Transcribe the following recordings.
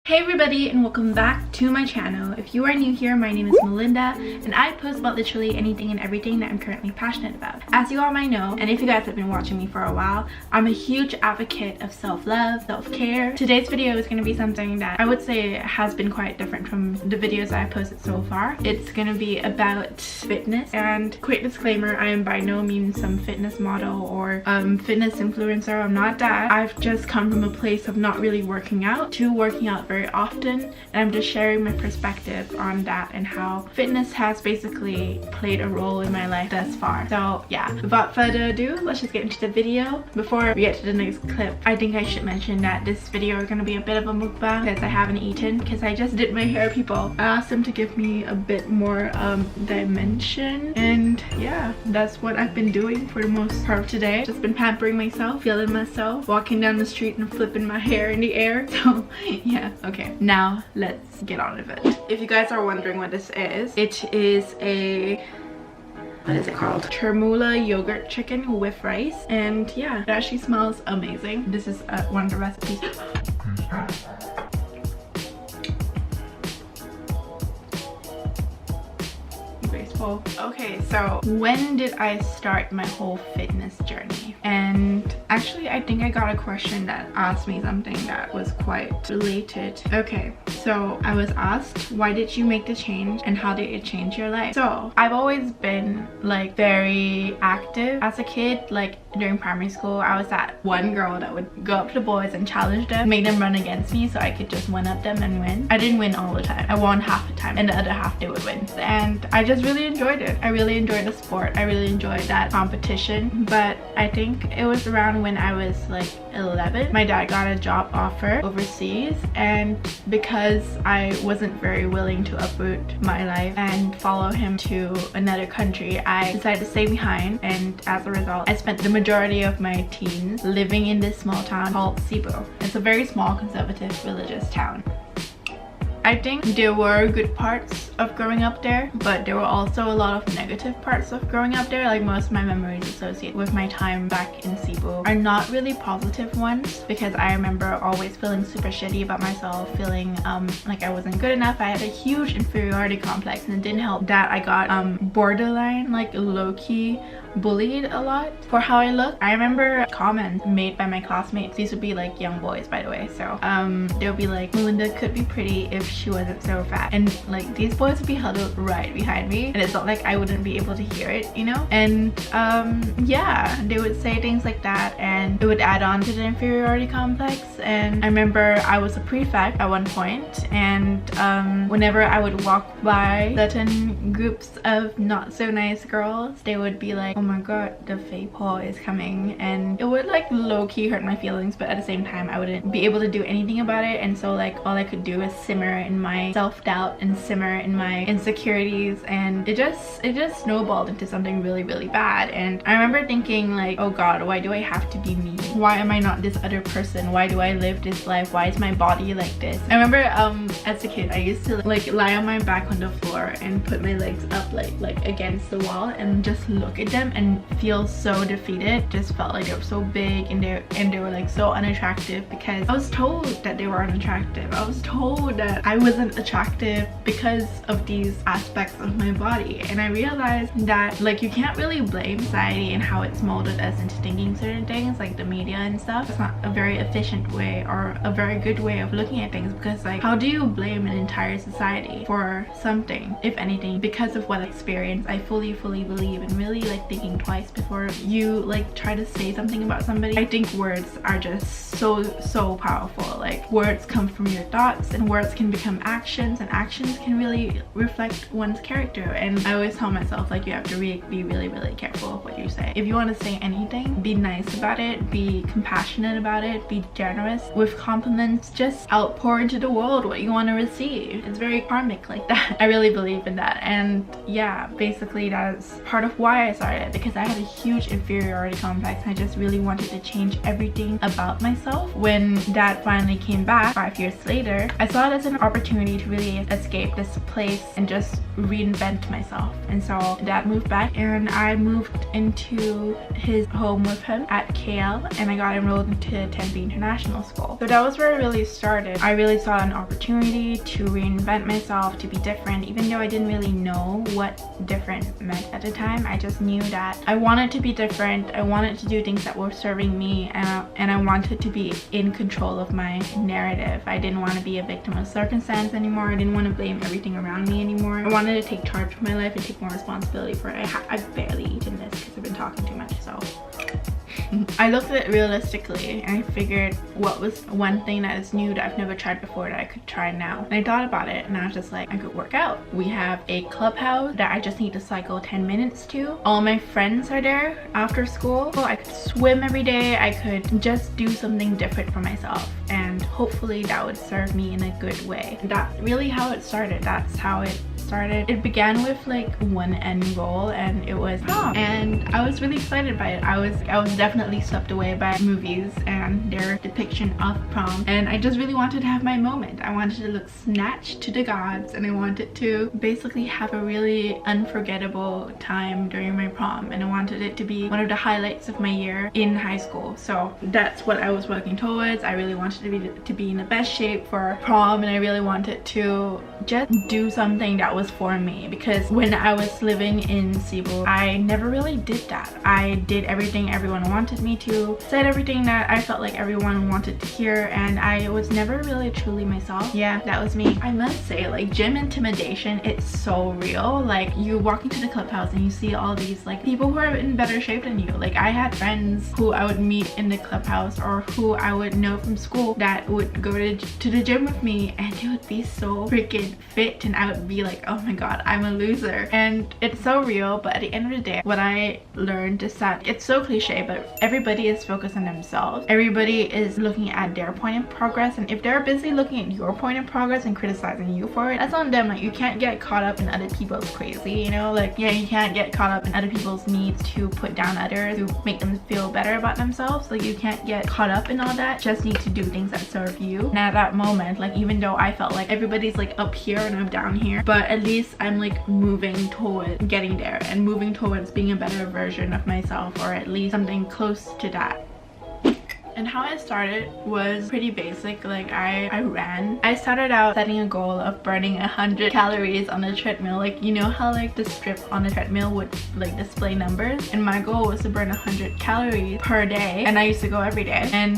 Hey everybody, and welcome back to my channel. If you are new here, my name is Melinda and I post about literally anything and everything that I'm currently passionate about. As you all might know, and if you guys have been watching me for a while, I'm a huge advocate of self-love, self-care. Today's video is going to be something that I would say has been quite different from the videos that I've posted so far. It's going to be about fitness, and quick disclaimer, I am by no means some fitness model or fitness influencer. I'm not that. I've just come from a place of not really working out to working out very often, and I'm just sharing my perspective on that and how fitness has basically played a role in my life thus far. So yeah, without further ado, let's just get into the video. Before we get to the next clip, I think I should mention that this video is going to be a bit of a mukbang because I haven't eaten, because I just did my hair, people. I asked them to give me a bit more dimension, and yeah, that's what I've been doing for the most part of today. Just been pampering myself, feeling myself, walking down the street and flipping my hair in the air. So yeah, okay, now let's get on with it. If you guys are wondering what this is, it is a, what is it called? Chermoula yogurt chicken with rice, and yeah, it actually smells amazing. This is one of the recipes. Graceful. Okay, so when did I start my whole fitness journey? And actually, I think I got a question that asked me something that was quite related. Okay, so I was asked, why did you make the change and how did it change your life? So I've always been like very active as a kid. Like during primary school, I was that one girl that would go up to the boys and challenge them, make them run against me so I could just one up them and win. I didn't win all the time. I won half the time and the other half they would win. And I just really enjoyed it. I really enjoyed the sport. I really enjoyed that competition. But I think it was around when I was like 11, my dad got a job offer overseas, and because I wasn't very willing to uproot my life and follow him to another country, I decided to stay behind, and as a result I spent the majority of my teens living in this small town called Cebu. It's a very small conservative religious town. I think there were good parts of growing up there, but there were also a lot of negative parts of growing up there. Like most of my memories associated with my time back in Cebu are not really positive ones, because I remember always feeling super shitty about myself, feeling like I wasn't good enough. I had a huge inferiority complex, and it didn't help that I got borderline, like low-key bullied a lot for how I look. I remember comments made by my classmates. These would be like young boys, by the way, so they would be like, Melinda could be pretty if she wasn't so fat, and like these boys would be huddled right behind me, and it's not like I wouldn't be able to hear it, you know. And yeah, they would say things like that, and it would add on to the inferiority complex. And I remember I was a prefect at one point, and whenever I would walk by certain groups of not so nice girls, they would be like, oh my god, the fake Paul is coming, and it would like low-key hurt my feelings, but at the same time I wouldn't be able to do anything about it. And so like all I could do is simmer in my self-doubt and simmer in my insecurities, and it just snowballed into something really, really bad. And I remember thinking like, oh god, why do I have to be me? Why am I not this other person? Why do I live this life? Why is my body like this? I remember as a kid I used to like lie on my back on the floor and put my legs up like against the wall and just look at them and feel so defeated. Just felt like they were so big, and they were like so unattractive, because I was told that they were unattractive. I was told that I wasn't attractive because of these aspects of my body. And I realized that like you can't really blame society and how it's molded us into thinking certain things, like the media and stuff. It's not a very efficient way or a very good way of looking at things, because like how do you blame an entire society for something, if anything, because of what experience? I fully believe in really like thinking twice before you like try to say something about somebody. I think words are just so powerful. Like words come from your thoughts, and words can become actions, and actions can really reflect one's character. And I always tell myself like you have to be really careful of what you say. If you want to say anything, be nice about it, be compassionate about it, be generous with compliments. Just outpour into the world what you want to receive. It's very karmic like that. I really believe in that. And yeah, basically that's part of why I started, because I had a huge inferiority complex. I just really wanted to change everything about myself. When that finally came back 5 years later, I saw it as an opportunity to really escape this place and just reinvent myself. And so Dad moved back and I moved into his home with him at KL, and I got enrolled into Tempe International School. So that was where it really started. I really saw an opportunity to reinvent myself, to be different, even though I didn't really know what different meant at the time. I just knew that I wanted to be different. I wanted to do things that were serving me, and I wanted to be in control of my narrative. I didn't want to be a victim of circumstance anymore. I didn't want to blame everything around me anymore. I wanted to take charge of my life and take more responsibility for it. I barely eaten this because I've been talking too much, so I looked at it realistically and I figured what was one thing that is new that I've never tried before that I could try now. And I thought about it and I was just like, I could work out. We have a clubhouse that I just need to cycle 10 minutes to. All my friends are there after school. So I could swim every day. I could just do something different for myself, and hopefully that would serve me in a good way. That's really how it started. That's how it started. It began with like one end goal, and it was prom, and I was really excited by it. I was definitely swept away by movies and their depiction of prom, and I just really wanted to have my moment. I wanted to look snatched to the gods, and I wanted to basically have a really unforgettable time during my prom, and I wanted it to be one of the highlights of my year in high school. So that's what I was working towards. I really wanted to be in the best shape for prom, and I really wanted to just do something that was for me, because when I was living in Cebu, I never really did that. I did everything everyone wanted me to, said everything that I felt like everyone wanted to hear, and I was never really truly myself. Yeah, that was me. I must say, like, gym intimidation, it's so real. Like, you walk into the clubhouse and you see all these like people who are in better shape than you. Like, I had friends who I would meet in the clubhouse or who I would know from school that would go to the gym with me, and they would be so freaking fit, and I would be like, oh my god, I'm a loser. And it's so real. But at the end of the day, what I learned is that it's so cliche, but everybody is focused on themselves. Everybody is looking at their point of progress, and if they're busy looking at your point of progress and criticizing you for it, that's on them. Like, you can't get caught up in other people's crazy, you know? Like, yeah, you can't get caught up in other people's needs to put down others, to make them feel better about themselves. Like, you can't get caught up in all that. Just need to do things that serve you. And at that moment, like, even though I felt like everybody's like up here and I'm down here, but at least I'm like moving towards getting there and moving towards being a better version of myself, or at least something close to that. And how I started was pretty basic. Like, I ran. I started out setting a goal of burning 100 calories on the treadmill. Like, you know how like the strip on the treadmill would like display numbers, and my goal was to burn 100 calories per day, and I used to go every day. And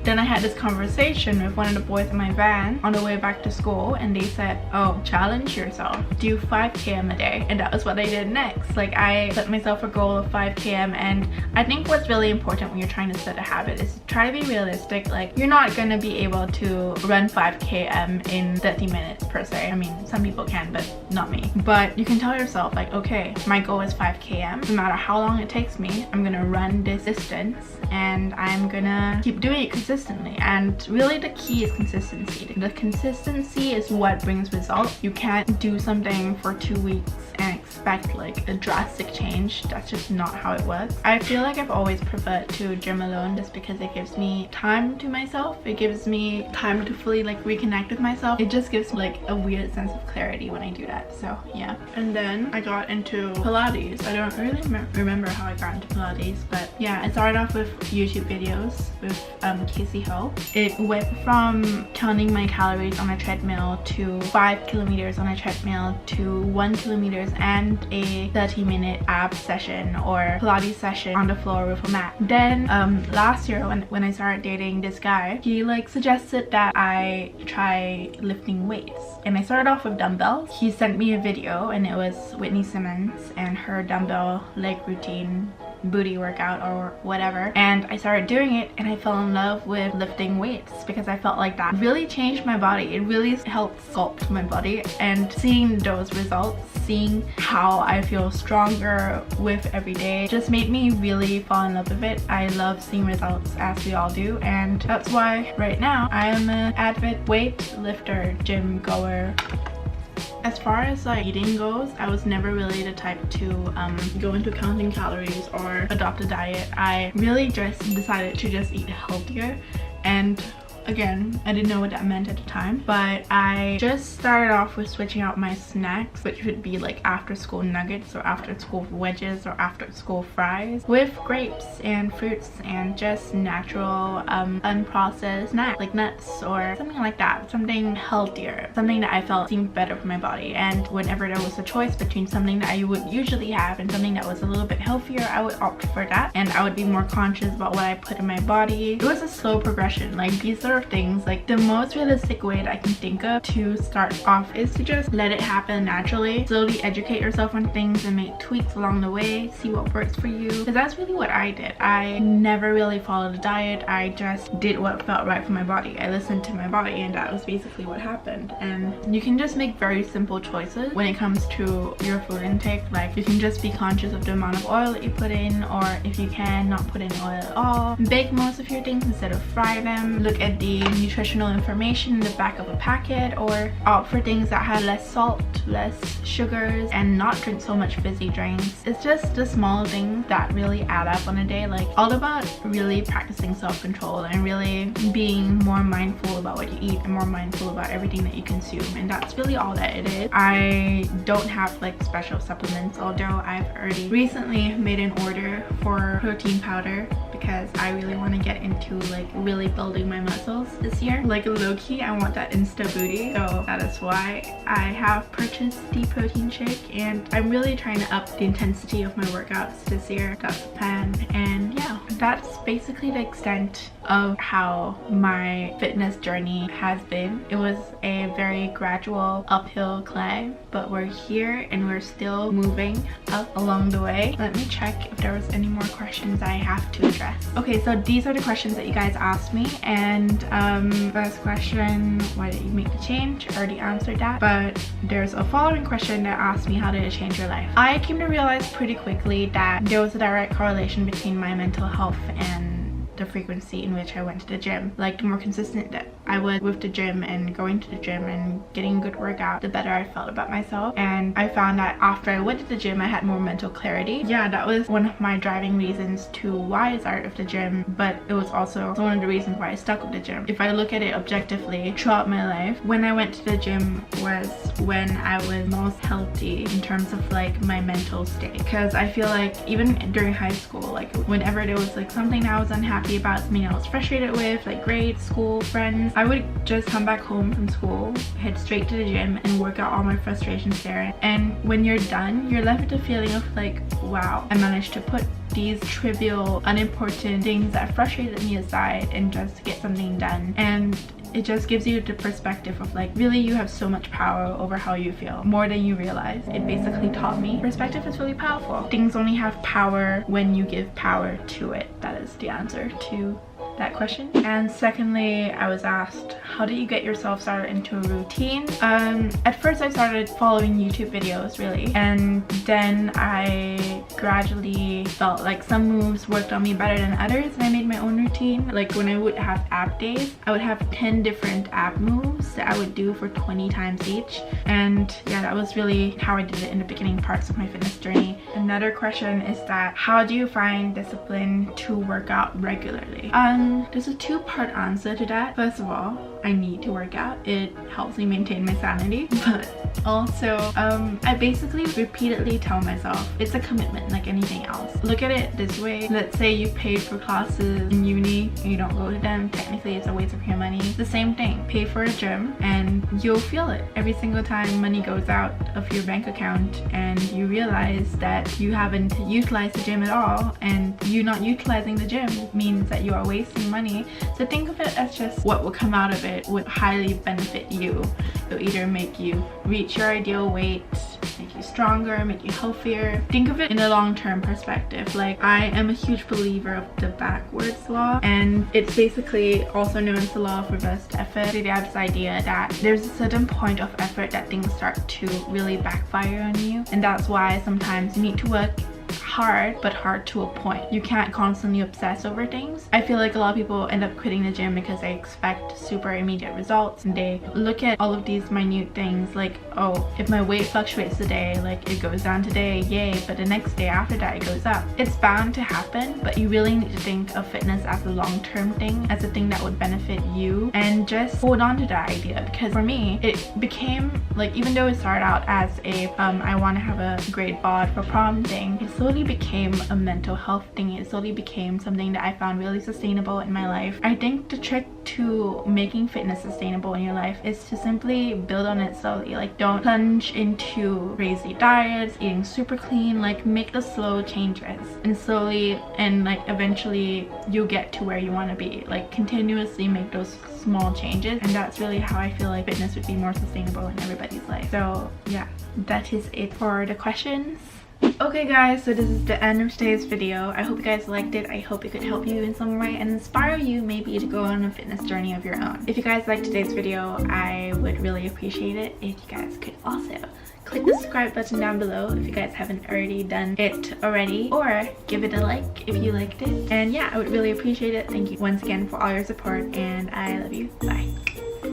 then I had this conversation with one of the boys in my van on the way back to school, and they said, oh, challenge yourself, do 5 km a day. And that was what I did next. Like, I set myself a goal of 5 km, and I think what's really important when you're trying to set a habit is try to be realistic. Like, you're not gonna be able to run 5 km in 30 minutes per se. I mean, some people can, but not me. But you can tell yourself, like, okay, my goal is 5 km. No matter how long it takes me, I'm gonna run this distance, and I'm gonna keep doing it consistently. And really the key is consistency. The consistency is what brings results. You can't do something for 2 weeks and expect like a drastic change. That's just not how it works. I feel like I've always preferred to gym alone, just because it gives me time to myself. It gives me time to fully like reconnect with myself. It just gives like a weird sense of clarity when I do that. So yeah. And then I got into Pilates. I don't really remember how I got into Pilates, but yeah, I started off with YouTube videos with Krissy Cela. It went from counting my calories on a treadmill to 5 kilometers on a treadmill to 1 kilometer and a 30-minute ab session or Pilates session on the floor with a mat. Then last year when I started dating this guy, he like suggested that I try lifting weights, and I started off with dumbbells. He sent me a video, and it was Whitney Simmons and her dumbbell leg routine, booty workout or whatever, and I started doing it, and I fell in love with lifting weights because I felt like that really changed my body. It really helped sculpt my body, and seeing those results, seeing how I feel stronger with every day, just made me really fall in love with it. I love seeing results, as we all do, and that's why right now I am an avid weight lifter, gym goer. As far as like eating goes, I was never really the type to go into counting calories or adopt a diet. I really just decided to just eat healthier, and again, I didn't know what that meant at the time, but I just started off with switching out my snacks, which would be like after school nuggets or after school wedges or after school fries, with grapes and fruits and just natural unprocessed snacks like nuts or something like that, something healthier, something that I felt seemed better for my body. And whenever there was a choice between something that I would usually have and something that was a little bit healthier, I would opt for that, and I would be more conscious about what I put in my body. It was a slow progression. Like these sort of things, like the most realistic way that I can think of to start off is to just let it happen naturally, slowly educate yourself on things and make tweaks along the way, see what works for you, because that's really what I did. I never really followed a diet. I just did what felt right for my body. I listened to my body, and that was basically what happened. And you can just make very simple choices when it comes to your food intake. Like you can just be conscious of the amount of oil that you put in, or if you can, not put in oil at all. Bake most of your things instead of fry them. Look at the nutritional information in the back of a packet, or opt for things that have less salt, less sugars, and not drink so much fizzy drinks. It's just the small things that really add up on a day. Like all about really practicing self-control and really being more mindful about what you eat and more mindful about everything that you consume, and that's really all that it is. I don't have like special supplements, although I've already recently made an order for protein powder because I really want to get into like really building my muscles this year. Like low-key, I want that insta booty, so that is why I have purchased the protein shake, and I'm really trying to up the intensity of my workouts this year. That's the plan. And yeah, that's basically the extent of how my fitness journey has been. It was a very gradual uphill climb, but we're here and we're still moving up along the way. Let me check if there was any more questions I have to address. Okay, so these are the questions that you guys asked me, and first question, why did you make the change? I already answered that, but there's a following question that asked me, how did it change your life? I came to realize pretty quickly that there was a direct correlation between my mental health and the frequency in which I went to the gym. Like the more consistent that I was with the gym and going to the gym and getting a good workout, the better I felt about myself. And I found that after I went to the gym, I had more mental clarity. Yeah, that was one of my driving reasons to why I started with the gym, but it was also one of the reasons why I stuck with the gym. If I look at it objectively throughout my life, when I went to the gym was when I was most healthy in terms of like my mental state, because I feel like even during high school, like whenever there was like something that I was unhappy about, something I was frustrated with, like grades, school, friends, I would just come back home from school, head straight to the gym and work out all my frustrations there. And when you're done, you're left with a feeling of like, wow, I managed to put these trivial, unimportant things that frustrated me aside and just get something done. And it just gives you the perspective of like, really you have so much power over how you feel, more than you realize. It basically taught me perspective is really powerful. Things only have power when you give power to it. That is the answer to that question. And secondly, I was asked, how did you get yourself started into a routine? At first I started following YouTube videos really, and then I gradually felt like some moves worked on me better than others, and I made my own routine. Like when I would have app days, I would have 10 different app moves that I would do for 20 times each. And yeah, that was really how I did it in the beginning parts of my fitness journey. Another question is that, how do you find discipline to work out regularly? There's a two-part answer to that. First of all, I need to work out. It helps me maintain my sanity, but also I basically repeatedly tell myself it's a commitment like anything else. Look at it this way. Let's say you paid for classes in uni and you don't go to them. Technically it's a waste of your money. It's the same thing. Pay for a gym and you'll feel it every single time money goes out of your bank account and you realize that you haven't utilized the gym at all, and you not utilizing the gym means that you are wasting money. So think of it as just what will come out of it would highly benefit you. It'll either make you reach your ideal weight, make you stronger, make you healthier. Think of it in a long-term perspective. Like, I am a huge believer of the backwards law, and it's basically also known as the law of reversed effort. They have this idea that there's a certain point of effort that things start to really backfire on you, and that's why sometimes you need to work hard, but hard to a point. You can't constantly obsess over things. I feel like a lot of people end up quitting the gym because they expect super immediate results, and they look at all of these minute things like, oh, if my weight fluctuates today, like it goes down today, yay, but the next day after that it goes up. It's bound to happen, but you really need to think of fitness as a long-term thing, as a thing that would benefit you, and just hold on to that idea. Because for me, it became like, even though it started out as a I want to have a great bod for prom thing, it slowly became a mental health thing. It slowly became something that I found really sustainable in my life. I think the trick to making fitness sustainable in your life is to simply build on it slowly. Like, don't plunge into crazy diets, eating super clean. Like, make the slow changes, and slowly and like eventually you'll get to where you want to be. Like, continuously make those small changes, and that's really how I feel like fitness would be more sustainable in everybody's life. So yeah, that is it for the questions. Okay guys, so this is the end of today's video. I hope you guys liked it. I hope it could help you in some way and inspire you maybe to go on a fitness journey of your own. If you guys liked today's video, I would really appreciate it if you guys could also click the subscribe button down below if you guys haven't already done it already, or give it a like if you liked it. And yeah, I would really appreciate it. Thank you once again for all your support, and I love you. Bye.